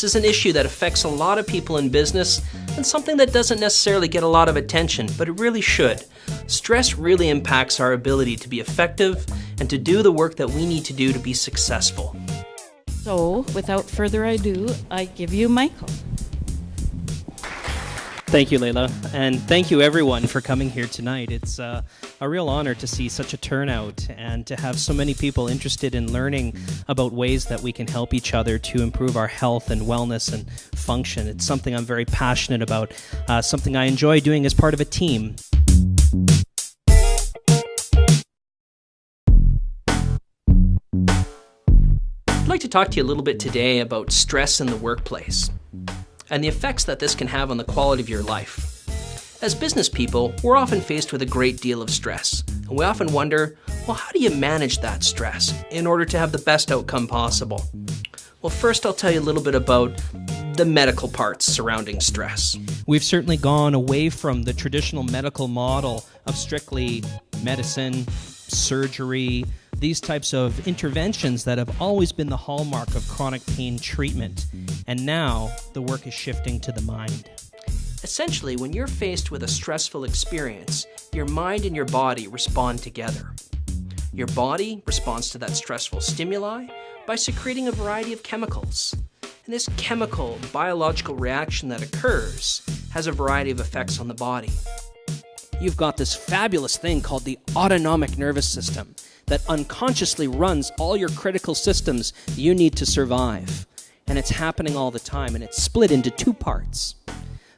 This is an issue that affects a lot of people in business and something that doesn't necessarily get a lot of attention, but it really should. Stress really impacts our ability to be effective and to do the work that we need to do to be successful. So, without further ado, I give you Michael. Thank you, Layla, and thank you everyone for coming here tonight. It's a real honor to see such a turnout and to have so many people interested in learning about ways that we can help each other to improve our health and wellness and function. It's something I'm very passionate about, something I enjoy doing as part of a team. I'd like to talk to you a little bit today about stress in the workplace and the effects that this can have on the quality of your life. As business people, we're often faced with a great deal of stress, and we often wonder, well, how do you manage that stress in order to have the best outcome possible? Well, first I'll tell you a little bit about the medical parts surrounding stress. We've certainly gone away from the traditional medical model of strictly medicine, surgery, these types of interventions that have always been the hallmark of chronic pain treatment. And now the work is shifting to the mind. Essentially, when you're faced with a stressful experience, your mind and your body respond together. Your body responds to that stressful stimuli by secreting a variety of chemicals. And this chemical biological reaction that occurs has a variety of effects on the body. You've got this fabulous thing called the autonomic nervous system that unconsciously runs all your critical systems you need to survive. And it's happening all the time, and it's split into two parts.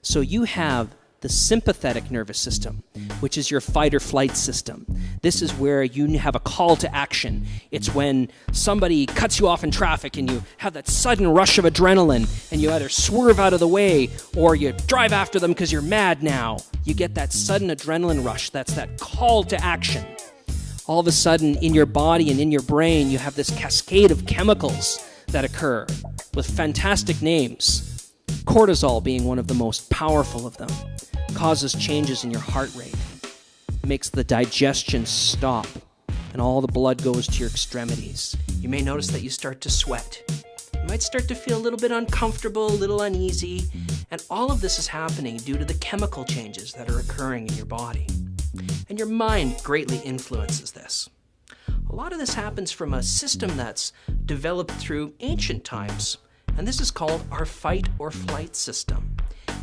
So you have the sympathetic nervous system, which is your fight or flight system. This is where you have a call to action. It's when somebody cuts you off in traffic and you have that sudden rush of adrenaline and you either swerve out of the way or you drive after them because you're mad now. You get that sudden adrenaline rush. That's that call to action. All of a sudden, in your body and in your brain, you have this cascade of chemicals that occur with fantastic names. Cortisol being one of the most powerful of them, causes changes in your heart rate, makes the digestion stop, and all the blood goes to your extremities. You may notice that you start to sweat. You might start to feel a little bit uncomfortable, a little uneasy, and all of this is happening due to the chemical changes that are occurring in your body. And your mind greatly influences this. A lot of this happens from a system that's developed through ancient times, and this is called our fight or flight system.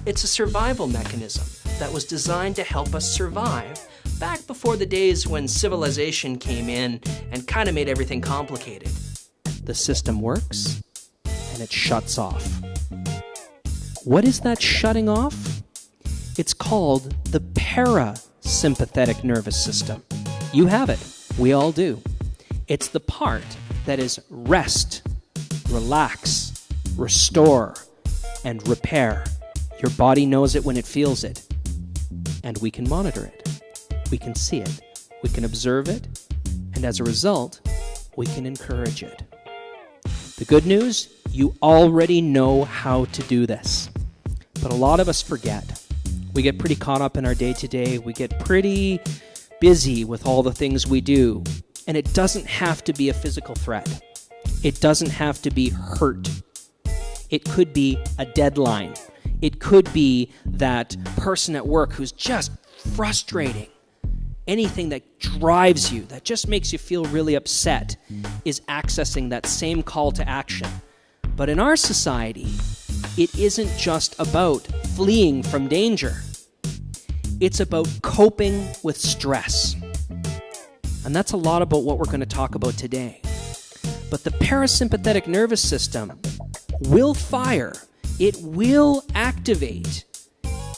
It's a survival mechanism that was designed to help us survive back before the days when civilization came in and kind of made everything complicated. The system works, and it shuts off. What is that shutting off? It's called the parasympathetic nervous system. You have it. We all do. It's the part that is rest, relax, restore, and repair. Your body knows it when it feels it, and we can monitor it. We can see it. We can observe it, and as a result, we can encourage it. The good news, you already know how to do this, but a lot of us forget. We get pretty caught up in our day-to-day. We get pretty busy with all the things we do, and it doesn't have to be a physical threat. It doesn't have to be hurt. It could be a deadline. It could be that person at work who's just frustrating. Anything that drives you, that just makes you feel really upset, is accessing that same call to action. But in our society, it isn't just about fleeing from danger. It's about coping with stress. And that's a lot about what we're going to talk about today. But the parasympathetic nervous system will fire. It will activate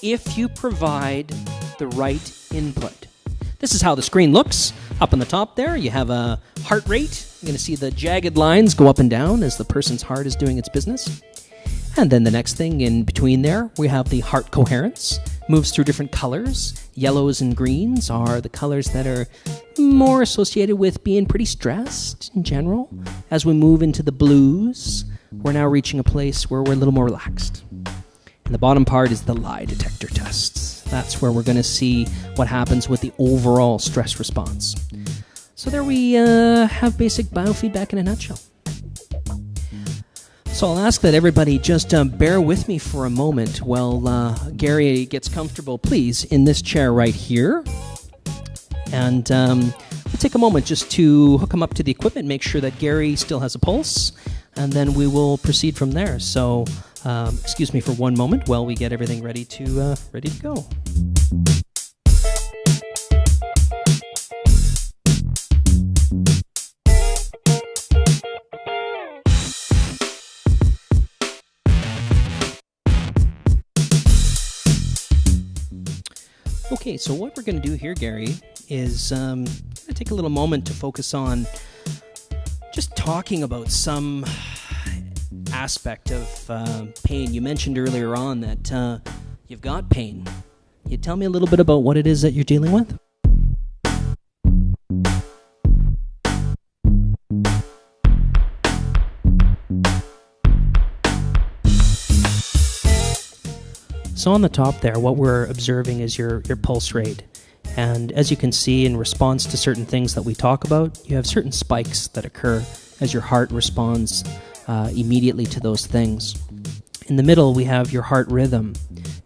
if you provide the right input. This is how the screen looks. Up on the top there, you have a heart rate. You're going to see the jagged lines go up and down as the person's heart is doing its business. And then the next thing in between there, we have the heart coherence. Moves through different colors. Yellows and greens are the colors that are more associated with being pretty stressed in general. As we move into the blues, we're now reaching a place where we're a little more relaxed. And the bottom part is the lie detector tests. That's where we're going to see what happens with the overall stress response. So there we have basic biofeedback in a nutshell. So I'll ask that everybody just bear with me for a moment while Gary gets comfortable, please, in this chair right here. And we'll take a moment just to hook him up to the equipment, make sure that Gary still has a pulse, and then we will proceed from there. So excuse me for one moment while we get everything ready to go. Okay, so what we're going to do here, Gary, is going to take a little moment to focus on just talking about some aspect of pain. You mentioned earlier on that you've got pain. Can you tell me a little bit about what it is that you're dealing with? So on the top there, what we're observing is your pulse rate. And as you can see, in response to certain things that we talk about, you have certain spikes that occur as your heart responds immediately to those things. In the middle, we have your heart rhythm.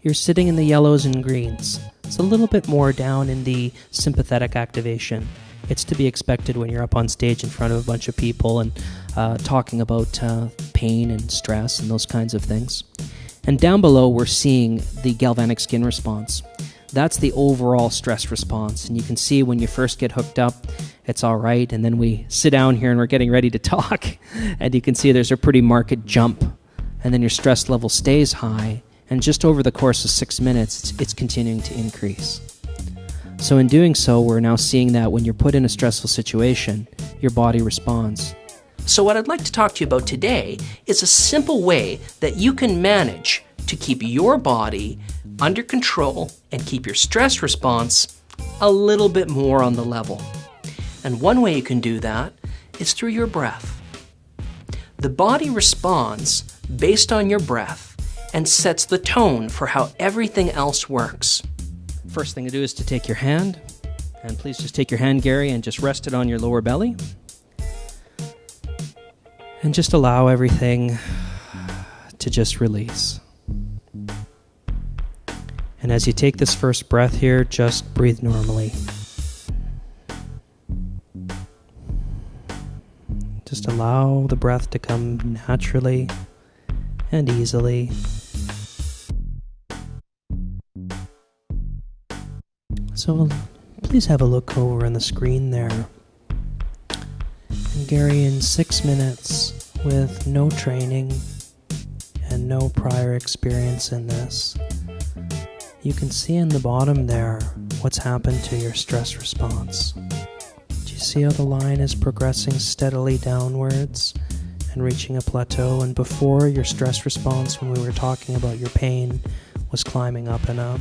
You're sitting in the yellows and greens. It's a little bit more down in the sympathetic activation. It's to be expected when you're up on stage in front of a bunch of people and talking about pain and stress and those kinds of things. And down below, we're seeing the galvanic skin response. That's the overall stress response. And you can see when you first get hooked up, it's all right. And then we sit down here and we're getting ready to talk. And you can see there's a pretty marked jump. And then your stress level stays high. And just over the course of 6 minutes, it's continuing to increase. So in doing so, we're now seeing that when you're put in a stressful situation, your body responds. So what I'd like to talk to you about today is a simple way that you can manage to keep your body under control and keep your stress response a little bit more on the level. And one way you can do that is through your breath. The body responds based on your breath and sets the tone for how everything else works. First thing to do is to take your hand, and please just take your hand, Gary, and just rest it on your lower belly. And just allow everything to just release. And as you take this first breath here, just breathe normally. Just allow the breath to come naturally and easily. So please have a look over on the screen there. And Gary, in 6 minutes, with no training and no prior experience in this, you can see in the bottom there what's happened to your stress response. Do you see how the line is progressing steadily downwards and reaching a plateau? And before, your stress response, when we were talking about your pain, was climbing up and up.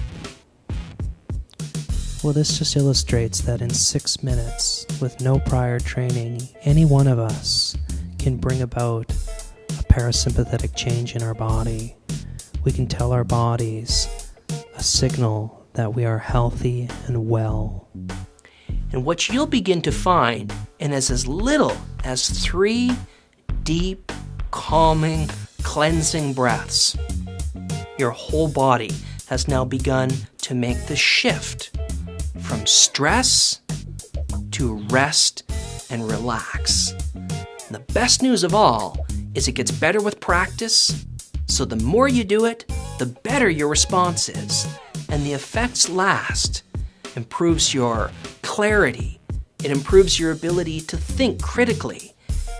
Well, this just illustrates that in 6 minutes, with no prior training, any one of us can bring about a parasympathetic change in our body. We can tell our bodies a signal that we are healthy and well. And what you'll begin to find, in as little as 3 deep, calming, cleansing breaths, your whole body has now begun to make the shift from stress to rest and relax. And the best news of all is it gets better with practice, so the more you do it, the better your response is. And the effects last. Improves your clarity. It improves your ability to think critically.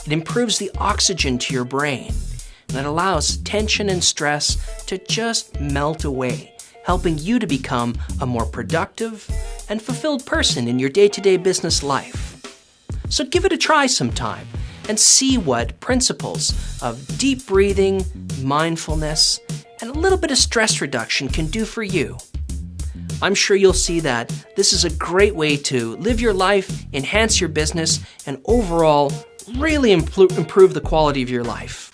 It improves the oxygen to your brain. And it allows tension and stress to just melt away, helping you to become a more productive and fulfilled person in your day-to-day business life. So give it a try sometime and see what principles of deep breathing, mindfulness, and a little bit of stress reduction can do for you. I'm sure you'll see that this is a great way to live your life, enhance your business, and overall really improve the quality of your life.